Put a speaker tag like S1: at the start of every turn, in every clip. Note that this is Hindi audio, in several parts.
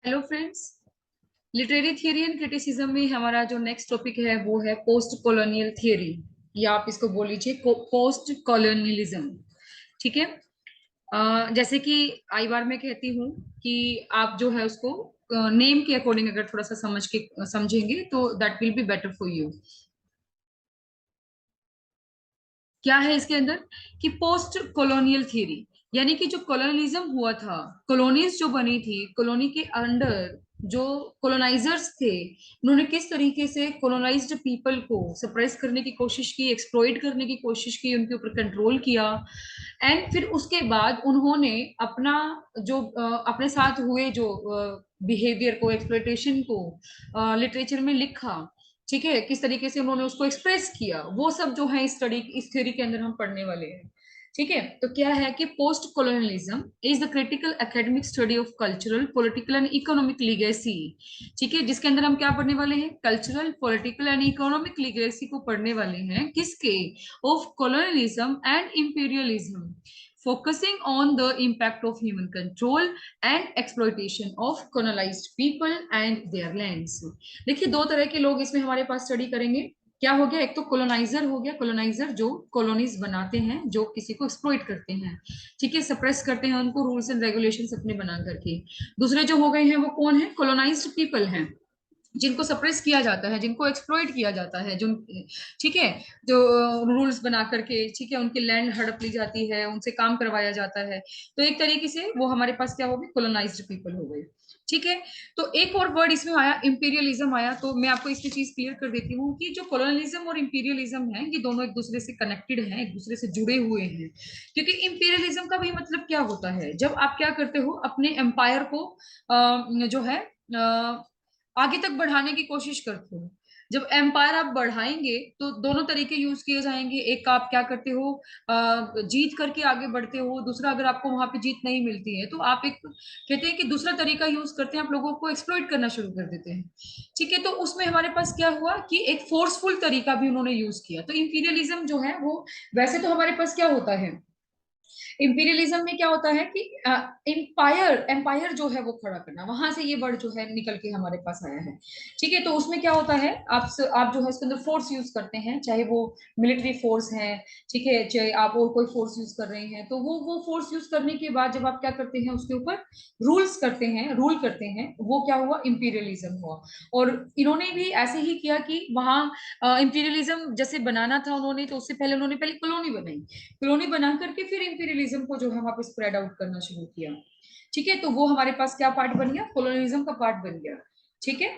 S1: Hello friends. Literary theory and criticism में हमारा जो नेक्स्ट टॉपिक है वो है पोस्ट कॉलोनियल थियरी, या आप इसको बोल लीजिए पोस्ट कॉलोनियलिज्म। ठीक है। जैसे कि आई बार मैं कहती हूँ कि आप जो है उसको नेम के अकॉर्डिंग अगर थोड़ा सा समझ के समझेंगे तो that will be better for you. क्या है इसके अंदर कि पोस्ट कॉलोनियल थ्योरी, यानी कि जो कॉलोनियलिज्म हुआ था, कॉलोनीज जो बनी थी, कॉलोनी के अंडर जो कॉलोनाइजर्स थे, उन्होंने किस तरीके से कॉलोनाइज्ड पीपल को सप्रेस करने की कोशिश की, एक्सप्लॉइट करने की कोशिश की, उनके ऊपर कंट्रोल किया। एंड फिर उसके बाद उन्होंने अपना जो अपने साथ हुए जो बिहेवियर को, एक्सप्लॉइटेशन को लिटरेचर में लिखा। ठीक है, किस तरीके से उन्होंने उसको एक्सप्रेस किया, वो सब जो है इस थ्योरी के अंदर हम पढ़ने वाले हैं। ठीक है, तो क्या है कि post colonialism is the critical academic study of cultural, political and economic legacy. ठीक है, जिसके अंदर हम क्या पढ़ने वाले हैं, cultural, political and economic legacy को पढ़ने वाले हैं। किसके? Of colonialism and imperialism, focusing on the impact of human control and exploitation of colonized people and their lands। देखिए, दो तरह के लोग इसमें हमारे पास स्टडी करेंगे। क्या हो गया? एक तो कॉलोनाइजर हो गया, कॉलोनाइजर जो कॉलोनीज बनाते हैं, जो किसी को एक्सप्लॉइट करते हैं, ठीक है, सप्रेस करते हैं उनको, रूल्स एंड रेगुलेशंस अपने बना करके। दूसरे जो हो गए हैं वो कौन है? कॉलोनाइज्ड पीपल हैं, जिनको सप्रेस किया जाता है, जिनको एक्सप्लॉइट किया जाता है, जो, ठीक है, जो रूल्स बना करके, ठीक है, उनकी लैंड हड़प ली जाती है, उनसे काम करवाया जाता है। तो एक तरीके से वो हमारे पास क्या हो गए? कॉलोनाइज्ड पीपल हो गए। ठीक है। तो एक और वर्ड इसमें आया, इंपीरियलिज्म आया। तो मैं आपको इसमें चीज क्लियर कर देती हूँ कि जो कॉलोनियलिज्म और इंपीरियलिज्म है, ये दोनों एक दूसरे से कनेक्टेड हैं, एक दूसरे से जुड़े हुए हैं। क्योंकि इंपीरियलिज्म का भी मतलब क्या होता है? जब आप क्या करते हो, अपने एम्पायर को जो है आगे तक बढ़ाने की कोशिश करते हो। जब एम्पायर आप बढ़ाएंगे तो दोनों तरीके यूज किए जाएंगे। एक, आप क्या करते हो, जीत करके आगे बढ़ते हो। दूसरा, अगर आपको वहां पे जीत नहीं मिलती है तो आप एक कहते हैं कि दूसरा तरीका यूज करते हैं, आप लोगों को एक्सप्लॉइट करना शुरू कर देते हैं। ठीक है, तो उसमें हमारे पास क्या हुआ कि एक फोर्सफुल तरीका भी उन्होंने यूज किया। तो इंपीरियलिज्म जो है वो, वैसे तो हमारे पास क्या होता है, इंपीरियलिज्म में क्या होता है कि एम्पायर एम्पायर जो है वो खड़ा करना, वहां से ये वर्ड जो है निकल के हमारे पास आया है। ठीक है, तो उसमें क्या होता है, आप जो है इसके अंदर फोर्स यूज करते हैं, चाहे वो मिलिट्री फोर्स है, ठीक है, चाहे आप और कोई फोर्स यूज कर रहे हैं, तो वो फोर्स यूज करने के बाद जब आप क्या करते हैं, उसके ऊपर रूल्स करते हैं, रूल करते हैं, वो क्या हुआ? इंपीरियलिज्म हुआ। और इन्होंने भी ऐसे ही किया कि वहां इंपीरियलिज्म जैसे बनाना था उन्होंने, तो उससे पहले उन्होंने पहले कॉलोनी बनाई, कॉलोनी बना करके फिर इंपीरियलिज्म को जो है वहां पे स्प्रेड आउट करना शुरू किया। ठीक है, तो वो हमारे पास क्या पार्ट बन गया? कॉलोनिज्म का पार्ट बन गया। ठीक है।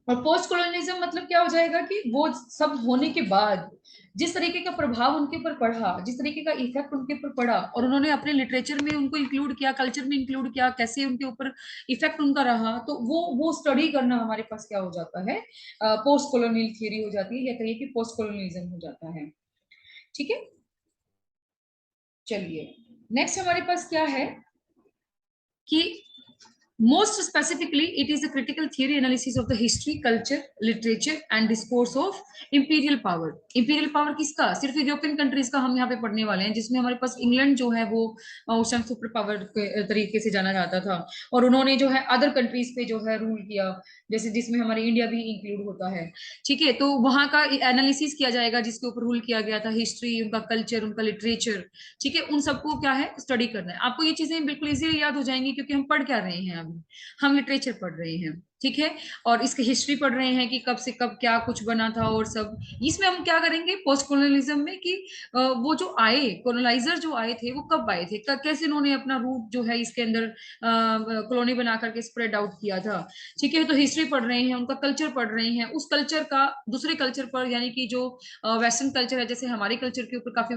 S1: और पोस्ट कॉलोनिज्म मतलब क्या हो जाएगा कि वो सब होने के बाद जिस तरीके का प्रभाव उनके ऊपर पड़ा, जिस तरीके का इफेक्ट उनके ऊपर पड़ा, और उन्होंने अपने लिटरेचर में उनको इंक्लूड किया, कल्चर में इंक्लूड किया, कैसे उनके ऊपर इफेक्ट उनका रहा, तो वो स्टडी करना हमारे पास क्या हो जाता है? पोस्ट कॉलोनियल थियरी हो जाती है, या कहिए कि पोस्ट कॉलोनिज्म हो जाता है। ठीक है। चलिए, नेक्स्ट हमारे पास क्या है कि most specifically it is a critical theory analysis of the history, culture, literature and discourse of imperial power। imperial power किसका? सिर्फ यूरोपियन कंट्रीज का हम यहाँ पे पढ़ने वाले हैं, जिसमें हमारे पास इंग्लैंड जो है वो उस टाइम सुपर पावर के तरीके से जाना जाता था, और उन्होंने जो है अदर कंट्रीज पे जो है रूल किया, जैसे जिसमें हमारे इंडिया भी इंक्लूड होता है। ठीक है, तो वहां का एनालिसिस किया जाएगा, जिसके ऊपर रूल किया गया था, हिस्ट्री, उनका कल्चर, उनका लिटरेचर। ठीक है, उन सबको क्या है, स्टडी करना है। आपको ये चीजें बिल्कुल इजीली याद हो जाएंगी, क्योंकि हम पढ़ क्या रहे हैं अभी, हम लिटरेचर पढ़ रहे हैं। ठीक है, और इसकी हिस्ट्री पढ़ रहे हैं कि कब से कब क्या कुछ बना था और सब। इसमें हम क्या करेंगे पोस्ट कॉलोनियलिज्म में कि वो जो आए, कॉलोनाइजर जो आए थे, वो कब आए थे, कैसे उन्होंने अपना रूट जो है इसके अंदर कॉलोनी बना करके स्प्रेड आउट किया था। ठीक है, तो हिस्ट्री पढ़ रहे हैं, उनका कल्चर पढ़ रहे हैं, उस कल्चर का दूसरे कल्चर पर, यानी कि जो वेस्टर्न कल्चर है, जैसे हमारे कल्चर के ऊपर काफी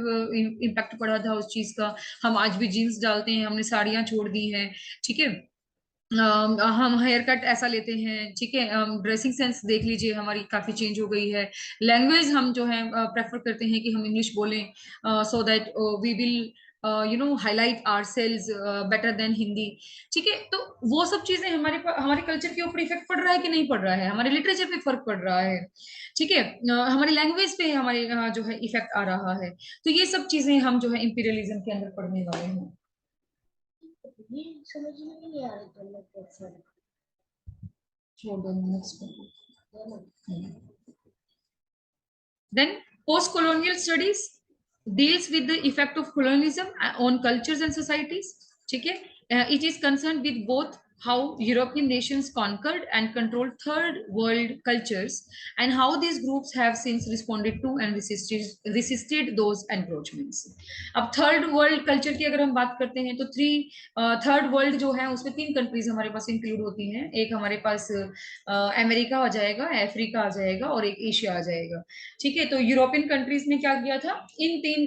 S1: इम्पैक्ट पड़ा था उस चीज का। हम आज भी जीन्स डालते हैं, हमने साड़ियां छोड़ दी हैं। ठीक है, हम हेयर कट ऐसा लेते हैं। ठीक है, ड्रेसिंग सेंस देख लीजिए, हमारी काफी चेंज हो गई है। लैंग्वेज हम जो है प्रेफर करते हैं कि हम इंग्लिश बोलें, so that we will highlight our selves better than Hindi. ठीक है, तो वो सब चीजें हमारे कल्चर के ऊपर इफेक्ट पड़ रहा है कि नहीं पड़ रहा है, हमारे लिटरेचर पे फर्क पड़ रहा है। ठीक है, हमारी लैंग्वेज पे हमारे जो है इफेक्ट आ रहा है। तो ये सब चीजें हम जो है इंपीरियलिज्म के अंदर पढ़ने वाले हैं।
S2: ये समझ में नहीं आ रही तो मैं कैसे
S1: छोड़ दो, next. Then post-colonial studies deals with the effect of colonialism on cultures and societies. ठीक है, it is concerned with both how European nations conquered and controlled third world cultures and how these groups have since responded to and resisted those encroachments. अब थर्ड वर्ल्ड कल्चर की अगर हम बात करते हैं तो थर्ड वर्ल्ड जो है उसमें तीन कंट्रीज हमारे पास इंक्लूड होती हैं। एक हमारे पास अमेरिका आ जाएगा, अफ्रीका आ जाएगा और एक एशिया आ जाएगा। ठीक है, तो यूरोपियन कंट्रीज ने क्या किया था, इन तीन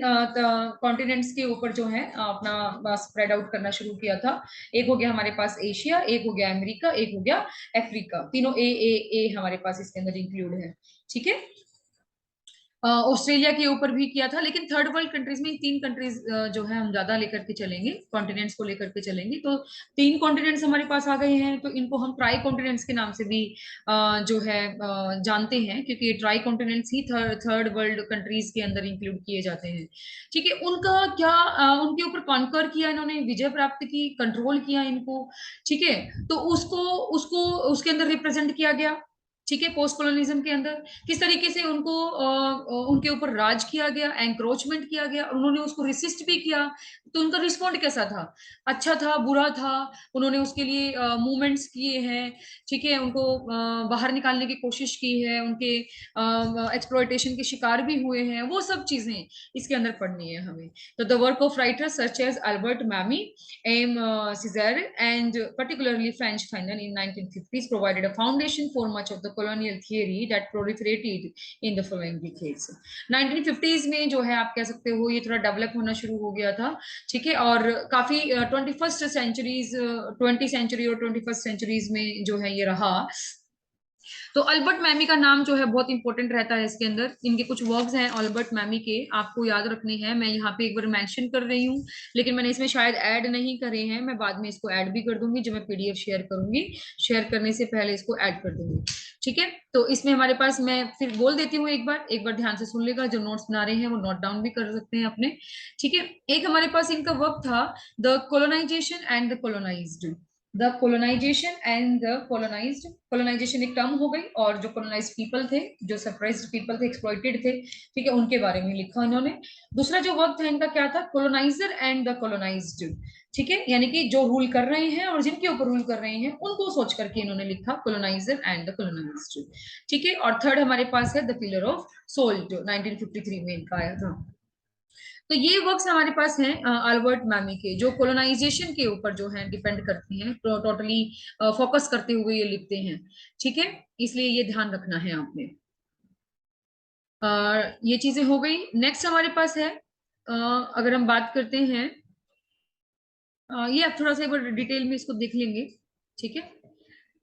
S1: कॉन्टिनेंट्स के ऊपर जो है अपना स्प्रेड आउट करना शुरू किया था। एक हो गया हमारे पास एशिया, एक हो गया अमेरिका, एक हो गया अफ्रीका, तीनों ए हमारे पास इसके अंदर इंक्लूड है। ठीक है, ऑस्ट्रेलिया के ऊपर भी किया था, लेकिन थर्ड वर्ल्ड कंट्रीज में तीन कंट्रीज जो है हम ज्यादा लेकर के चलेंगे, कॉन्टिनेंट्स को लेकर के चलेंगे। तो तीन कॉन्टिनेंट्स हमारे पास आ गए हैं, तो इनको हम ट्राई कॉन्टिनेंट्स के नाम से भी जो है जानते हैं, क्योंकि ये ट्राई कॉन्टिनेंट्स ही थर्ड वर्ल्ड कंट्रीज के अंदर इंक्लूड किए जाते हैं। ठीक है, उनका क्या उनके ऊपर कॉन्कर किया इन्होंने, विजय प्राप्त की, कंट्रोल किया इनको। ठीक है, तो उसको उसको उसके अंदर रिप्रेजेंट किया गया। ठीक है, पोस्ट कॉलोनिज्म के अंदर किस तरीके से उनको उनके ऊपर राज किया गया, एंक्रोचमेंट किया गया, उन्होंने उसको रिसिस्ट भी किया। तो उनका रिस्पॉन्ड कैसा था, अच्छा था, बुरा था, उन्होंने उसके लिए मूवमेंट्स किए हैं। ठीक है, उनको बाहर निकालने की कोशिश की है, उनके एक्सप्लॉयटेशन के शिकार भी हुए हैं, वो सब चीजें इसके अंदर पढ़नी है हमें। तो the work of writers such as Albert Memmi, Aimé Césaire, and particularly French Fanon in 1950s provided a foundation for much of the colonial theory that proliferated in the following decades. 1950s में जो है आप कह सकते हो ये थोड़ा डेवलप होना शुरू हो गया था। ठीक है, और काफी 20 सेंचुरी और 21st सेंचुरीज में जो है ये रहा। तो अल्बर्ट मैमी का नाम जो है बहुत इंपॉर्टेंट रहता है इसके अंदर। इनके कुछ वर्क्स हैं अल्बर्ट मैमी के, आपको याद रखने हैं। मैं यहाँ पे एक बार मेंशन कर रही हूँ, लेकिन मैंने इसमें शायद ऐड नहीं करे हैं, मैं बाद में इसको ऐड भी कर दूंगी जब मैं पीडीएफ शेयर करूंगी। शेयर करने से पहले इसको ऐड कर दूंगी। ठीक है, तो इसमें हमारे पास, मैं फिर बोल देती हूँ, एक बार ध्यान से सुन लेगा, जो नोट्स बना रहे हैं वो नोट डाउन भी कर सकते हैं अपने। ठीक है, एक हमारे पास इनका वर्क था, the colonization and the colonized. The colonization and the colonized, colonization एक टर्म हो गई, और जो कोलोनाइज्ड पीपल थे, जो सरप्राइज्ड पीपल थे, एक्सप्लॉइटेड थे, ठीक है, उनके बारे में लिखा इन्होंने। दूसरा जो वर्क था इनका क्या था, कोलोनाइजर एंड द कोलोनाइज्ड। ठीक है, यानी कि जो रूल कर रहे हैं और जिनके ऊपर रूल कर रहे हैं उनको सोच करके इन्होंने लिखा कोलोनाइजर एंड द कोलोनाइज्ड। ठीक है, और थर्ड हमारे पास है द पिलर ऑफ सोल्ट, 1953 में इनका आया था। तो ये वर्क्स हमारे पास हैं अल्बर्ट मैमी के, जो कोलोनाइजेशन के ऊपर जो है डिपेंड करती हैं, टोटली फोकस करते हुए ये लिखते हैं। ठीक है, इसलिए ये ध्यान रखना है आपने। ये चीजें हो गई। नेक्स्ट हमारे पास है, अगर हम बात करते हैं, ये आप थोड़ा सा एक बार डिटेल में इसको देख लेंगे। ठीक है,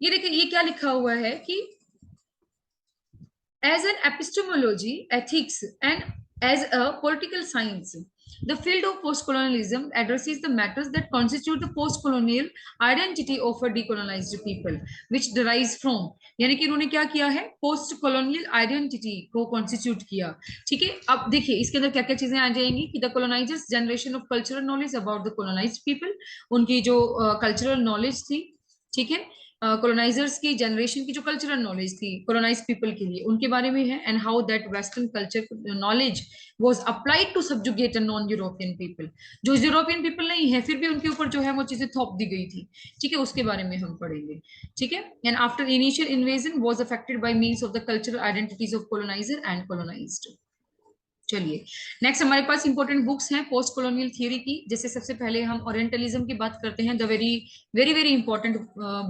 S1: ये देखिए ये क्या लिखा हुआ है कि as an epistemology, ethics, and as a political science, the field of postcolonialism addresses the matters that constitute the postcolonial identity of a decolonized people, which derives from, यानी कि इन्होंने क्या किया है, पोस्ट कॉलोनियल आइडेंटिटी को कॉन्स्टिट्यूट किया। ठीक है, अब देखिए इसके अंदर क्या क्या चीजें आ जाएंगी कि the colonizers generation of cultural knowledge about the colonized people, उनकी जो कल्चरल नॉलेज थी। ठीक है, कोलोनाइजर्स की जनरेशन की जो कल्चरल नॉलेज थी कोलोनाइज पीपल के लिए, उनके बारे में है, and how that western culture knowledge was applied to subjugate non European people, जो यूरोपियन पीपल नहीं है फिर भी उनके ऊपर जो है वो चीजें थोप दी गई थी। ठीक है, उसके बारे में हम पढ़ेंगे। ठीक है, and after initial invasion was affected by means of the cultural identities of colonizer and colonized. चलिए, नेक्स्ट हमारे पास इंपॉर्टेंट बुक्स हैं पोस्ट कॉलोनियल थियरी की। जैसे सबसे पहले हम ओरिएंटलिज्म की बात करते हैं, the very very very important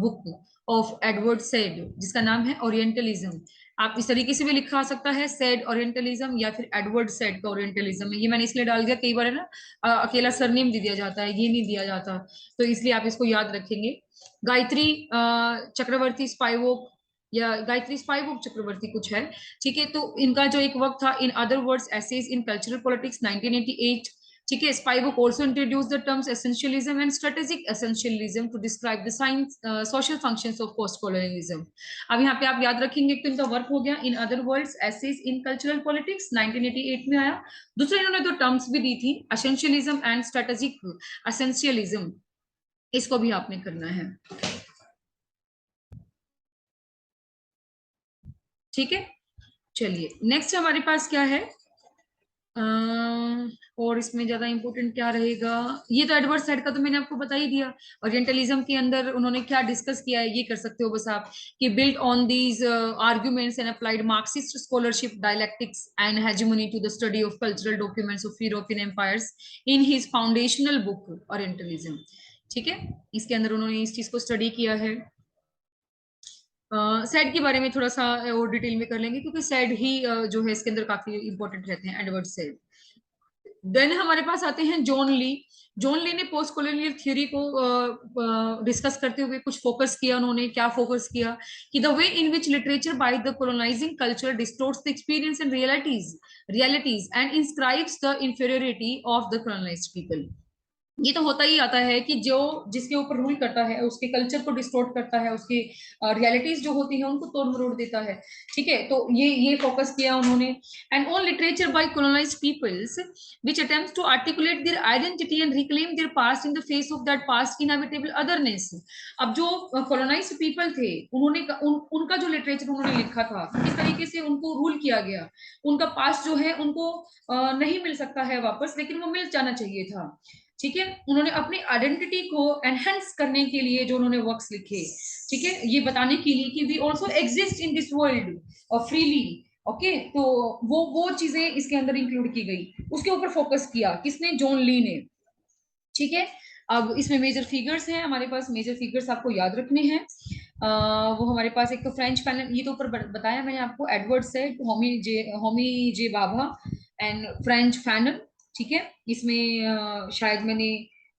S1: book of Edward Said, जिसका नाम है ओरिएंटलिज्म। आप इस तरीके से भी लिखा आ सकता है, सैड ओरिएंटलिज्म या फिर एडवर्ड सैड का ओरिएंटलिज्म। ये मैंने इसलिए डाल दिया, कई बार है ना अकेला सरनेम दे दिया जाता है, ये नहीं दिया जाता, तो इसलिए आप इसको याद रखेंगे। गायत्री चक्रवर्ती स्पाइवोक, या गायत्री स्पाइवोक चक्रवर्ती कुछ है। ठीक है, तो इनका जो एक वक्त था, in other words essays in cultural politics 1988। ठीक है, स्पाइवोक also introduced the terms essentialism and strategic essentialism to describe the science social functions of post colonialism। अब यहाँ पे आप याद रखेंगे तो इनका वर्क हो गया in other words essays in cultural politics 1988 में आया। दूसरे इन्होंने दो टर्म्स भी दी थी, एसेंशियलिज्म एंड स्ट्रेटेजिक एसेंशियलिज्म, इसको भी आपने करना है। ठीक है, चलिए नेक्स्ट हमारे पास क्या है। और इसमें ज्यादा इंपॉर्टेंट क्या रहेगा, ये तो एडवर्ड साइड का तो मैंने आपको बता ही दिया। ओरिएंटलिज्म के अंदर उन्होंने क्या डिस्कस किया है ये कर सकते हो बस आप, कि built on these arguments and applied Marxist scholarship dialectics and hegemony to the study of cultural documents of European empires in his foundational book Orientalism. ठीक है, इसके अंदर उन्होंने इस चीज को स्टडी किया है। सेड के बारे में थोड़ा सा और डिटेल में कर लेंगे, क्योंकि सेड ही जो है इसके अंदर काफी इंपॉर्टेंट रहते हैं, एडवर्ड सेड। देन हमारे पास आते हैं जॉन ली। जॉन ली ने पोस्ट कॉलोनियल थ्योरी को डिस्कस करते हुए कुछ फोकस किया। उन्होंने क्या फोकस किया कि the way in which literature by the colonizing culture distorts the experience and realities and inscribes the inferiority of the colonized people. ये तो होता ही आता है कि जो जिसके ऊपर रूल करता है उसके कल्चर को डिस्टोर्ट करता है, उसकी रियलिटीज जो होती है उनको तोड़ मरोड़ देता है। ठीक है, तो ये फोकस किया उन्होंने। And on literature bye colonized peoples which attempts to articulate their identity and reclaim their past in the face of that past inevitable otherness। अब जो colonized people थे उन्होंने उनका जो लिटरेचर उन्होंने लिखा था, किस तरीके से उनको रूल किया गया, उनका पास्ट जो है उनको नहीं मिल सकता है वापस, लेकिन वो मिल जाना चाहिए था। ठीक है, उन्होंने अपनी आइडेंटिटी को एनहेंस करने के लिए जो उन्होंने वर्क्स लिखे, ठीक है, ये बताने के लिए कि we also exist in this world और फ्रीली। ओके, तो वो चीजें इसके अंदर इंक्लूड की गई, उसके ऊपर फोकस किया किसने, जॉन ली ने। ठीक है, अब इसमें मेजर फिगर्स हैं हमारे पास, मेजर फिगर्स आपको याद रखने हैं। वो हमारे पास एक तो फ्रेंच फैनन, ये तो ऊपर बताया मैंने आपको, Edward said, Homi J Baba and French Fanon. ठीक है, इसमें शायद मैंने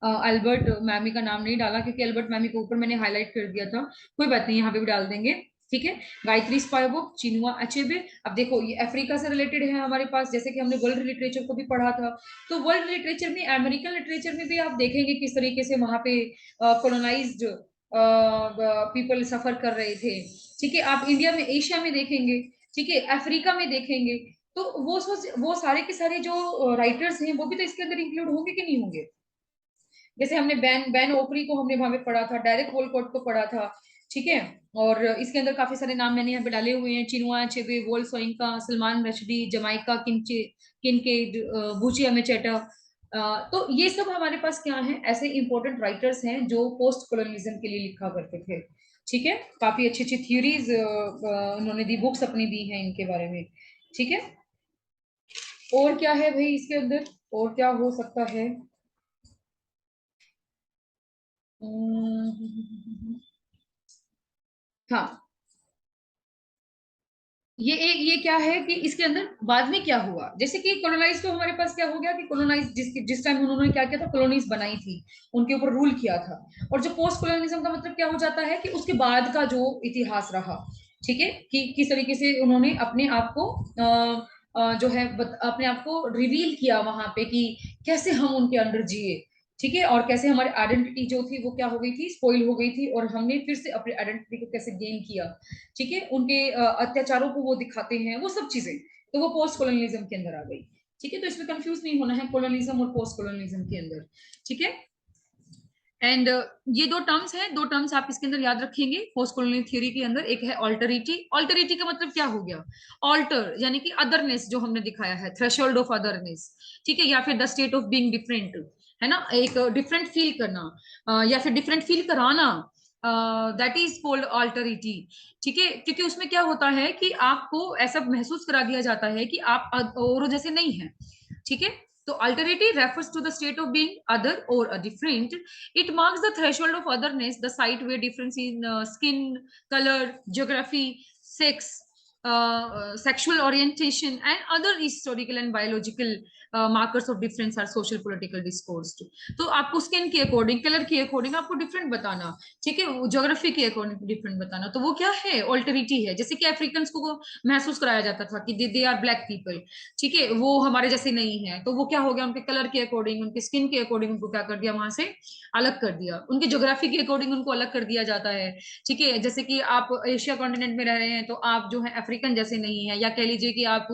S1: अल्बर्ट मैमी का नाम नहीं डाला, क्योंकि अल्बर्ट मैमी के ऊपर मैंने हाईलाइट कर दिया था, कोई बात नहीं यहाँ पे भी डाल देंगे। ठीक है, गायत्री स्पाइवक, चिनुआ अचेबे। अब देखो ये अफ्रीका से रिलेटेड है हमारे पास, जैसे कि हमने वर्ल्ड लिटरेचर को भी पढ़ा था, तो वर्ल्ड लिटरेचर में, अमेरिकन लिटरेचर में भी आप देखेंगे किस तरीके से वहां पे कॉलोनाइज्ड पीपल सफर कर रहे थे। ठीक है, आप इंडिया में, एशिया में देखेंगे, ठीक है, अफ्रीका में देखेंगे, तो वो सारे के सारे जो राइटर्स हैं वो भी तो इसके अंदर इंक्लूड होंगे कि नहीं होंगे। जैसे हमने बैन बैन ओपरी को हमने वहां पे पढ़ा था, डायरेक्ट वॉलकॉट को पढ़ा था। ठीक है, और इसके अंदर काफी सारे नाम मैंने यहाँ पे डाले हुए हैं, चिनुआ अचेबे, वोल सोइंका, सलमान रश्दी, जमाइका किनकेड, बूचिया मेचेटा। तो ये सब हमारे पास क्या है, ऐसे इंपॉर्टेंट राइटर्स हैं जो पोस्ट कॉलोनियलिज्म के लिए लिखा करते थे। ठीक है, काफी अच्छी अच्छी थ्योरीज उन्होंने दी, बुक्स अपनी दी हैं इनके बारे में। ठीक है, और क्या है भाई इसके अंदर, और क्या हो सकता है। हाँ, ये क्या है कि इसके अंदर बाद में क्या हुआ, जैसे कि कॉलोनाइज तो हमारे पास क्या हो गया कि कॉलोनाइज जिस टाइम उन्होंने क्या किया था, कॉलोनीज बनाई थी, उनके ऊपर रूल किया था। और जो पोस्ट कॉलोनिज्म का मतलब क्या हो जाता है कि उसके बाद का जो इतिहास रहा। ठीक है, कि किस तरीके से उन्होंने अपने आप को जो है अपने आप को रिवील किया वहां पे, कि कैसे हम उनके अंडर जिए। ठीक है, और कैसे हमारी आइडेंटिटी जो थी वो क्या हो गई थी, स्पॉइल हो गई थी, और हमने फिर से अपनी आइडेंटिटी को कैसे गेन किया। ठीक है, उनके अत्याचारों को वो दिखाते हैं, वो सब चीजें, तो वो पोस्ट कॉलोनियलिज्म के अंदर आ गई। ठीक है, तो इसमें कंफ्यूज नहीं होना है कॉलोनियलिज्म और पोस्ट कॉलोनियलिज्म के अंदर। ठीक है, एंड ये दो टर्म्स हैं, दो टर्म्स आप इसके अंदर याद रखेंगे पोस्ट कॉलोनियल थ्योरी के अंदर। एक है ऑल्टरिटी। ऑल्टरिटी का मतलब क्या हो गया, ऑल्टर यानी कि अदरनेस जो हमने दिखाया है, थ्रेशोल्ड ऑफ अदरनेस। ठीक है, या फिर the state of being different, है ना, एक डिफरेंट फील करना, या फिर डिफरेंट फील कराना, दैट इज कॉल्ड ऑल्टरिटी। ठीक है, क्योंकि उसमें क्या होता है कि आपको ऐसा महसूस करा दिया जाता है कि आप औरों जैसे नहीं हैं। ठीक है, तो alterity refers to the state of being other or a different. It marks the threshold of otherness, the site where difference in skin color, geography, sex, sexual orientation and other historical and biological markers of difference are social political discourse। तो आपको स्किन के अकॉर्डिंग, कलर के अकॉर्डिंग आपको डिफरेंट बताना, ठीक है, ज्योग्राफी के अकॉर्डिंग डिफरेंट बताना, तो वो क्या है, ऑल्टरिटी है। जैसे कि अफ्रीकन को महसूस कराया जाता था कि दे आर ब्लैक पीपल, ठीक है, वो हमारे जैसे नहीं है, तो वो क्या हो गया, उनके कलर के अकॉर्डिंग, उनके स्किन के अकॉर्डिंग उनको क्या कर दिया, वहां से अलग कर दिया, उनकी ज्योग्राफी के अकॉर्डिंग उनको अलग कर दिया जाता है। ठीक है, जैसे कि आप एशिया कॉन्टिनेंट में रह रहे हैं तो आप जो है अफ्रीकन जैसे नहीं है, या कह लीजिए कि आप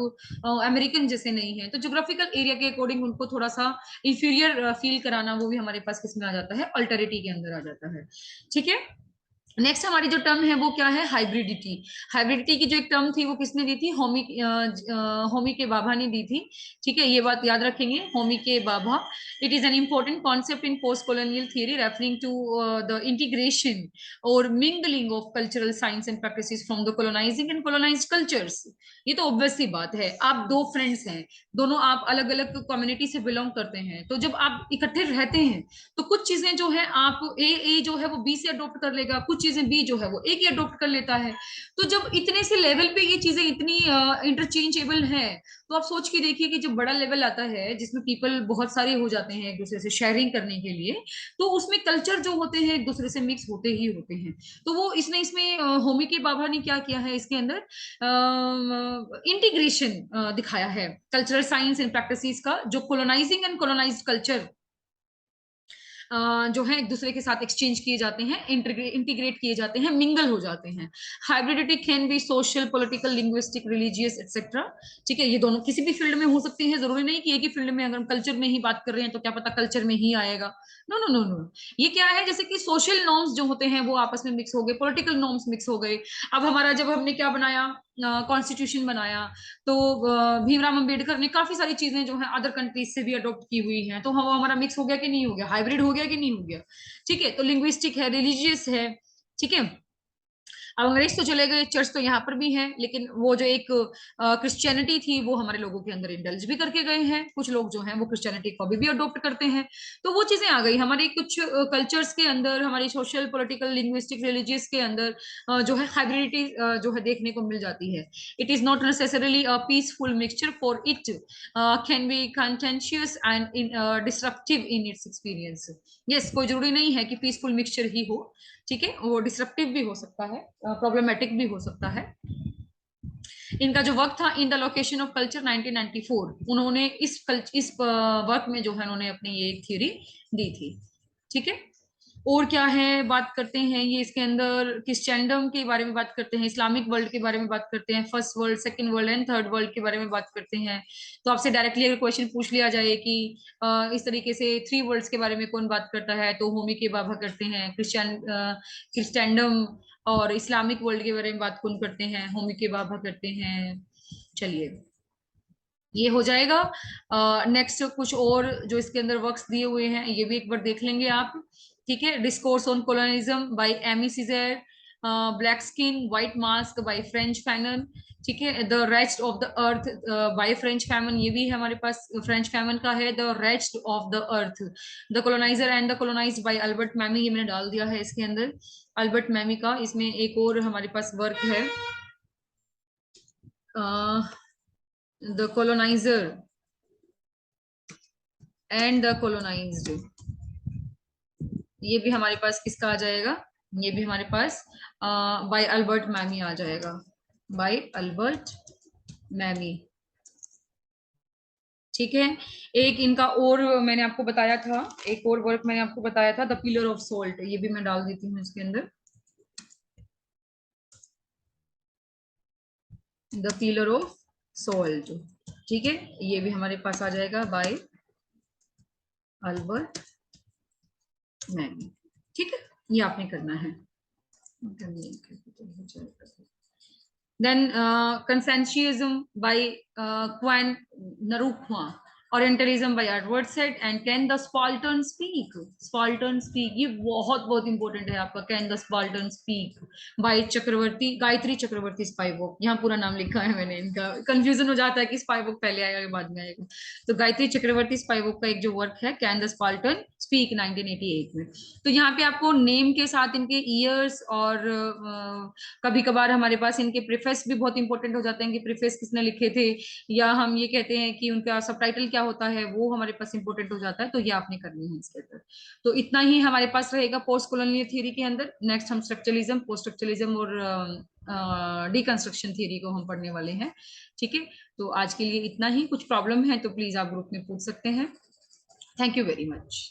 S1: अमेरिकन जैसे नहीं है, तो ज्योग्राफिकल एरिया के अकॉर्डिंग उनको थोड़ा सा इंफीरियर फील कराना, वो भी हमारे पास किसमें आ जाता है, अल्टरिटी के अंदर आ जाता है। ठीक है, नेक्स्ट हमारी जो टर्म है वो क्या है, हाइब्रिडिटी। हाइब्रिडिटी की जो एक टर्म थी वो किसने दी थी, होमी के बाबा ने दी थी। ठीक है, ये बात याद रखेंगे, Homi K Bhabha. It is an important concept in post colonial theory referring to the integration or mingling of cultural signs and practices from the colonizing and colonized cultures. ये तो ऑब्वियस सी बात है, आप दो फ्रेंड्स हैं, दोनों आप अलग अलग कम्युनिटी से बिलोंग करते हैं, तो जब आप इकट्ठे रहते हैं तो कुछ चीजें जो है आप ए जो है वो बी से अडॉप्ट कर लेगा, कुछ चीजें बी जो है वो ए की अडॉप्ट कर लेता है। तो जब इतने से लेवल पे ये चीजें इतनी इंटरचेंजेबल है, तो आप सोच के देखिए कि जब बड़ा लेवल आता है जिसमें पीपल बहुत सारे हो जाते हैं एक दूसरे से शेयरिंग करने के लिए, तो उसमें कल्चर जो होते हैं एक दूसरे से मिक्स होते ही होते हैं। तो वो इसने इसमें होमी के बाबा ने क्या किया है इसके अंदर, इंटीग्रेशन दिखाया है कल्चरल साइंस एंड प्रैक्टिसेस का, जो कोलोनाइजिंग एंड कोलोनाइज्ड कल्चर जो है एक दूसरे के साथ एक्सचेंज किए जाते हैं, इंटीग्रेट किए जाते हैं, मिंगल हो जाते हैं। Hybridity can be social, political, linguistic, religious etcetera. ठीक है, ये दोनों किसी भी फील्ड में हो सकती है, जरूरी नहीं कि एक ही फील्ड में। अगर हम कल्चर में ही बात कर रहे हैं तो क्या पता कल्चर में ही आएगा। नो नो नो नो, ये क्या है, जैसे कि सोशल नॉर्म्स जो होते हैं वो आपस में मिक्स हो गए, पॉलिटिकल नॉर्म्स मिक्स हो गए। अब हमारा जब हमने क्या बनाया, कॉन्स्टिट्यूशन बनाया, तो भीमराव अंबेडकर ने काफी सारी चीजें जो है अदर कंट्रीज से भी अडॉप्ट की हुई हैं, तो हम हमारा मिक्स हो गया कि नहीं हो गया, हाइब्रिड हो गया कि नहीं हो गया। ठीक है, तो लिंग्विस्टिक है, रिलीजियस है। ठीक है, अब अंग्रेज तो चले गए, चर्च तो यहाँ पर भी है, लेकिन वो जो एक क्रिश्चियनिटी थी वो हमारे लोगों के अंदर इंडल्ज भी करके गए हैं, कुछ लोग जो हैं वो क्रिश्चियनिटी को अभी भी अडॉप्ट करते हैं। तो वो चीजें आ गई हमारे कुछ कल्चर्स के अंदर, हमारी सोशल, पॉलिटिकल, लिंग्विस्टिक, रिलीजियस के अंदर जो है हाइब्रिडिटी जो है देखने को मिल जाती है। It is not necessarily a peaceful mixture, for it can be contentious and disruptive in its experience. Yes, कोई जरूरी नहीं है कि पीसफुल मिक्सचर ही हो। ठीक है, वो डिसरप्टिव भी हो सकता है, प्रॉब्लमेटिक भी हो सकता है। इनका जो वर्क था, in the location of culture 1994, उन्होंने इस वर्क में जो है उन्होंने अपनी ये एक थ्योरी दी थी। ठीक है, और क्या है, बात करते हैं ये इसके अंदर क्रिश्चियनडम के बारे में बात करते हैं, इस्लामिक वर्ल्ड के बारे में बात करते हैं, first world, second world and third world के बारे में बात करते हैं। तो आपसे डायरेक्टली अगर क्वेश्चन पूछ लिया जाए कि इस तरीके से थ्री वर्ल्ड्स के बारे में कौन बात करता है, तो होमी के बाबा करते हैं। क्रिश्चियनडम और इस्लामिक वर्ल्ड के बारे में बात कौन करते हैं, होमी के बाबा करते हैं। चलिए, ये हो जाएगा। नेक्स्ट कुछ और जो इसके अंदर वर्क्स दिए हुए हैं ये भी एक बार देख लेंगे आप। ठीक है, discourse on colonialism by Aimé Césaire, black skin white mask by Frantz Fanon. ठीक है, the rest of the earth by Frantz Fanon, ये भी है हमारे पास, फ्रेंच फैमन का है, the rest of the earth, the colonizer and the colonized by Albert Memmi, ये मैंने डाल दिया है इसके अंदर, अल्बर्ट मैमी का। इसमें एक और हमारे पास वर्क है, the colonizer and the colonised, ये भी हमारे पास किसका आ जाएगा, ये भी हमारे पास बाय अल्बर्ट मैमी आ जाएगा, बाय अल्बर्ट मैमी। ठीक है, एक इनका और मैंने आपको बताया था, एक और वर्क मैंने आपको बताया था, द पिलर ऑफ सोल्ट, ये भी मैं डाल देती हूँ इसके अंदर, द पिलर ऑफ सोल्ट। ठीक है, ये भी हमारे पास आ जाएगा बाय अल्बर्ट मैमी। ठीक है, ये आपने करना है। Then Confucianism by Quan Narukma, Orientalism by Edward Said, and Can the Spartan Speak? Spartan Speak, ये बहुत बहुत इंपॉर्टेंट है आपका, Can the Spartan Speak by Chakravorty, Gayatri Chakravorty Spivak book, यहाँ पूरा नाम लिखा है मैंने, इनका कंफ्यूजन हो जाता है कि स्पाई बुक पहले आएगा या बाद में आएगा। तो गायत्री चक्रवर्ती स्पाई बुक का एक जो वर्क है, कैन द स्पार्टन स्पीक, 1988 में। तो यहाँ पे आपको नेम के साथ इनके ईयर्स और कभी कभार हमारे पास इनके प्रीफेस भी बहुत इंपॉर्टेंट हो जाते हैं कि प्रीफेस किसने लिखे थे, या हम ये कहते हैं कि उनका सबटाइटल क्या होता है, वो हमारे पास इंपॉर्टेंट हो जाता है, तो ये आपने करनी है इसके अंदर। तो इतना ही हमारे पास रहेगा पोस्ट कॉलोनियल थ्योरी के अंदर। नेक्स्ट हम स्ट्रक्चरलिज्म, पोस्ट स्ट्रक्चरलिज्म और डिकंस्ट्रक्शन थ्योरी को हम पढ़ने वाले हैं। ठीक है, तो आज के लिए इतना ही, कुछ प्रॉब्लम है तो प्लीज आप ग्रुप में पूछ सकते हैं। Thank you very much.